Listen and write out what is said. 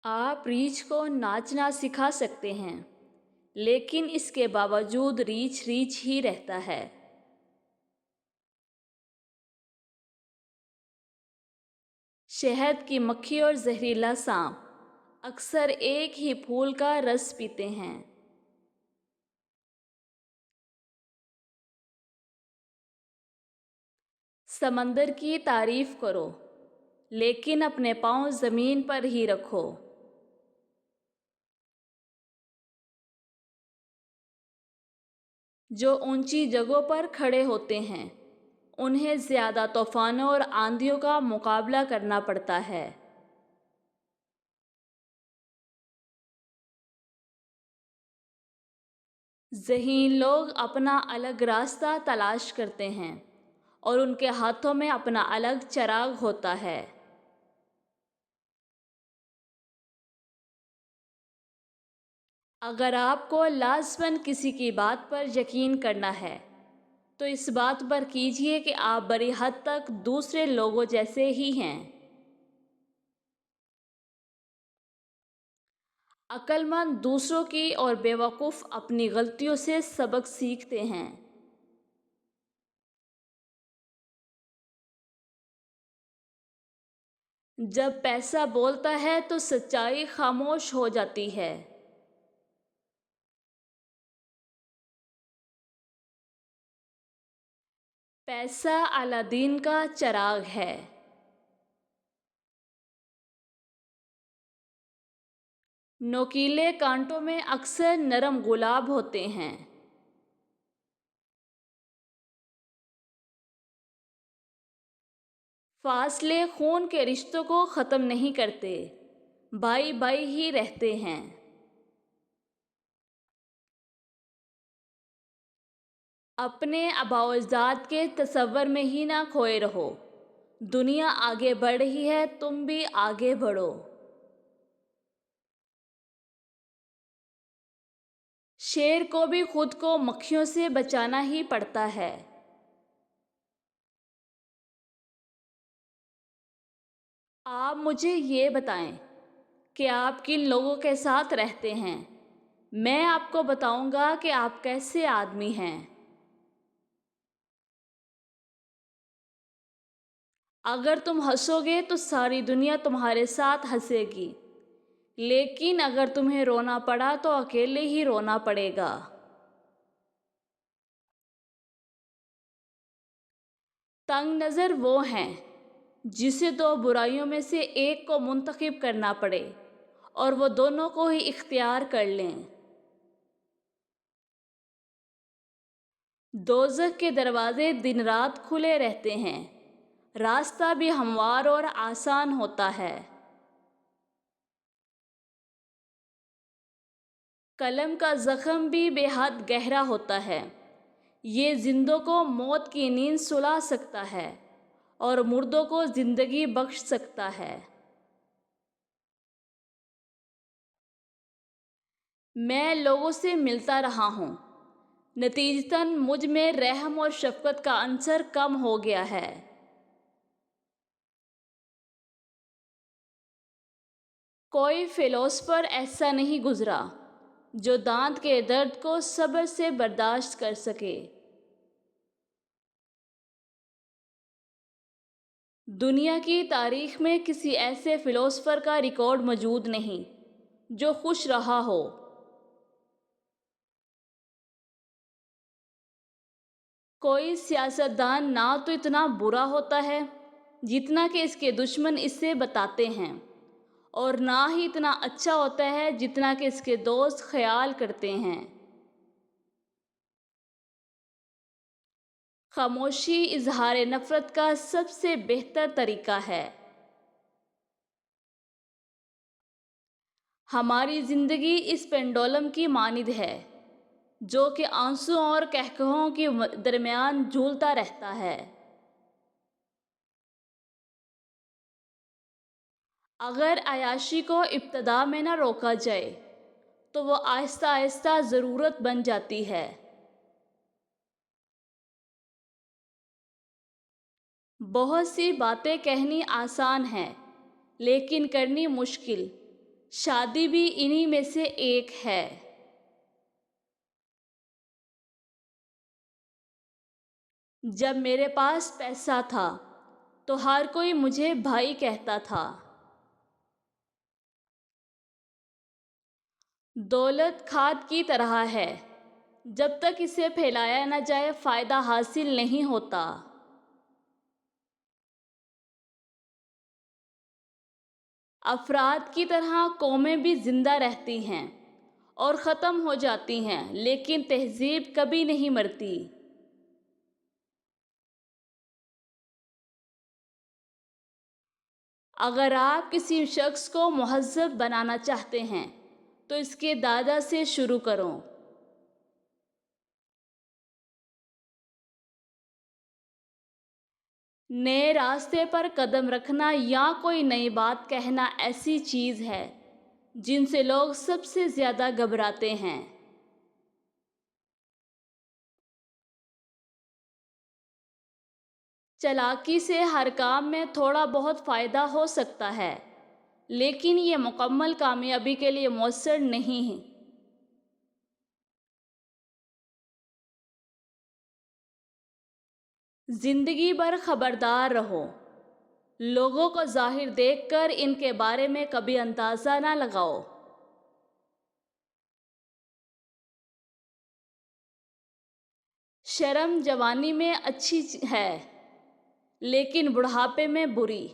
آپ ریچھ کو ناچنا سکھا سکتے ہیں، لیکن اس کے باوجود ریچھ ریچھ ہی رہتا ہے۔ شہد کی مکھی اور زہریلا سانپ اکثر ایک ہی پھول کا رس پیتے ہیں۔ سمندر کی تعریف کرو، لیکن اپنے پاؤں زمین پر ہی رکھو۔ جو اونچی جگہوں پر کھڑے ہوتے ہیں انہیں زیادہ طوفانوں اور آندھیوں کا مقابلہ کرنا پڑتا ہے۔ ذہین لوگ اپنا الگ راستہ تلاش کرتے ہیں اور ان کے ہاتھوں میں اپنا الگ چراغ ہوتا ہے۔ اگر آپ کو لازماً کسی کی بات پر یقین کرنا ہے تو اس بات پر کیجیے کہ آپ بڑی حد تک دوسرے لوگوں جیسے ہی ہیں۔ عقل مند دوسروں کی اور بیوقوف اپنی غلطیوں سے سبق سیکھتے ہیں۔ جب پیسہ بولتا ہے تو سچائی خاموش ہو جاتی ہے۔ پیسہ اعلیٰ دین کا چراغ ہے۔ نوکیلے کانٹوں میں اکثر نرم گلاب ہوتے ہیں۔ فاصلے خون کے رشتوں کو ختم نہیں کرتے، بھائی بھائی ہی رہتے ہیں۔ اپنے آباء و اجداد کے تصور میں ہی نہ کھوئے رہو۔ دنیا آگے بڑھ رہی ہے، تم بھی آگے بڑھو۔ شیر کو بھی خود کو مکھیوں سے بچانا ہی پڑتا ہے۔ آپ مجھے یہ بتائیں کہ آپ کن لوگوں کے ساتھ رہتے ہیں، میں آپ کو بتاؤں گا کہ آپ کیسے آدمی ہیں۔ اگر تم ہنسو گے تو ساری دنیا تمہارے ساتھ ہنسے گی، لیکن اگر تمہیں رونا پڑا تو اکیلے ہی رونا پڑے گا۔ تنگ نظر وہ ہیں جسے دو برائیوں میں سے ایک کو منتخب کرنا پڑے اور وہ دونوں کو ہی اختیار کر لیں۔ دوزخ کے دروازے دن رات کھلے رہتے ہیں، راستہ بھی ہموار اور آسان ہوتا ہے۔ قلم کا زخم بھی بے حد گہرا ہوتا ہے، یہ زندوں کو موت کی نیند سلا سکتا ہے اور مردوں کو زندگی بخش سکتا ہے۔ میں لوگوں سے ملتا رہا ہوں، نتیجتاً مجھ میں رحم اور شفقت کا عنصر کم ہو گیا ہے۔ کوئی فلسفر ایسا نہیں گزرا جو دانت کے درد کو صبر سے برداشت کر سکے۔ دنیا کی تاریخ میں کسی ایسے فلسفر کا ریکارڈ موجود نہیں جو خوش رہا ہو۔ کوئی سیاستدان نہ تو اتنا برا ہوتا ہے جتنا کہ اس کے دشمن اس سے بتاتے ہیں، اور نہ ہی اتنا اچھا ہوتا ہے جتنا کہ اس کے دوست خیال کرتے ہیں۔ خاموشی اظہار نفرت کا سب سے بہتر طریقہ ہے۔ ہماری زندگی اس پینڈولم کی مانند ہے جو کہ آنسو اور قہقہوں کے درمیان جھولتا رہتا ہے۔ اگر عیاشی کو ابتدا میں نہ روکا جائے تو وہ آہستہ آہستہ ضرورت بن جاتی ہے۔ بہت سی باتیں کہنی آسان ہیں لیکن کرنی مشکل۔ شادی بھی انہی میں سے ایک ہے۔ جب میرے پاس پیسہ تھا تو ہر کوئی مجھے بھائی کہتا تھا۔ دولت کھاد کی طرح ہے، جب تک اسے پھیلایا نہ جائے فائدہ حاصل نہیں ہوتا۔ افراد کی طرح قومیں بھی زندہ رہتی ہیں اور ختم ہو جاتی ہیں، لیکن تہذیب کبھی نہیں مرتی۔ اگر آپ کسی شخص کو مہذب بنانا چاہتے ہیں تو اس کے دادا سے شروع کرو۔ نئے راستے پر قدم رکھنا یا کوئی نئی بات کہنا ایسی چیز ہے جن سے لوگ سب سے زیادہ گھبراتے ہیں۔ چالاکی سے ہر کام میں تھوڑا بہت فائدہ ہو سکتا ہے، لیکن یہ مکمل کامیابی کے لیے مؤثر نہیں ہے۔ زندگی بھر خبردار رہو۔ لوگوں کو ظاہر دیکھ کر ان کے بارے میں کبھی اندازہ نہ لگاؤ۔ شرم جوانی میں اچھی ہے لیکن بڑھاپے میں بری۔